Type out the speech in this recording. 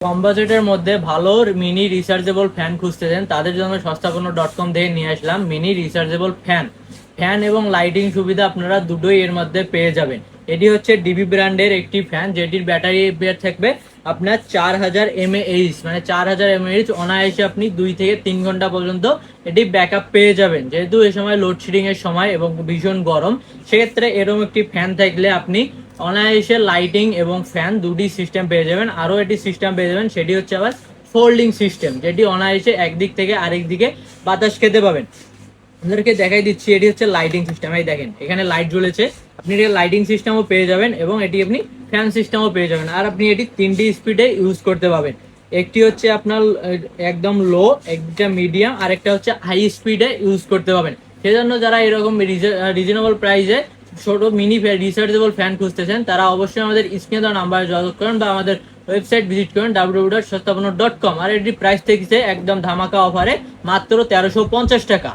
কম বাজেটের মধ্যে ভালো মিনি রিচার্জেবল ফ্যান খুঁজতেছেন তাদের জন্য সস্তাপন্ন.com থেকে নিয়ে আসলাম মিনি রিচার্জেবল ফ্যান। ফ্যান এবং লাইটিং সুবিধা আপনারা দুটোই এর মধ্যে পেয়ে যাবেন। এটি হচ্ছে ডিবি ব্র্যান্ডের একটি ফ্যান, যেটির ব্যাটারি থাকবে আপনার 4000 mAh, মানে 4000 mAh অনায়াসে আপনি 2 থেকে 3 ঘন্টা পর্যন্ত এটি ব্যাকআপ পেয়ে যাবেন। যেহেতু এই সময় লোডশেডিং এর সময় এবং ভীষণ গরম, সেক্ষেত্রে এরকম একটি ফ্যান থাকলে আপনি অনায়াসে লাইটিং এবং ফ্যান দুটি সিস্টেম পেয়ে যাবেন। আরও একটি সিস্টেম পেয়ে যাবেন, সেটি হচ্ছে আবার ফোল্ডিং সিস্টেম, যেটি অনায়াসে একদিক থেকে আরেক দিকে বাতাস খেতে পাবেন। আপনাদেরকে দেখাই দিচ্ছি, এটি হচ্ছে লাইটিং সিস্টেম। এই দেখেন এখানে লাইট জ্বলেছে, আপনি এটি লাইটিং সিস্টেমও পেয়ে যাবেন এবং এটি আপনি ফ্যান সিস্টেমও পেয়ে যাবেন। আর আপনি এটি 3টি স্পিডে ইউজ করতে পারবেন। একটি হচ্ছে আপনার একদম লো, একটা মিডিয়াম, আর একটা হচ্ছে হাই স্পিডে ইউজ করতে পারবেন। সেজন্য যারা এরকম রিজনেবল প্রাইসে ছোট মিনি রিচার্জেবল ফ্যান খুঁজতেছেন তারা অবশ্যই আমাদের স্ক্রিনে দেওয়া নাম্বারে যোগাযোগ করেন বা আমাদের ওয়েবসাইট ভিজিট করেন www.সস্তাপন্ন.com। আর এটির প্রাইস থেকেছে একদম ধামাকা অফারে মাত্র 1350 টাকা।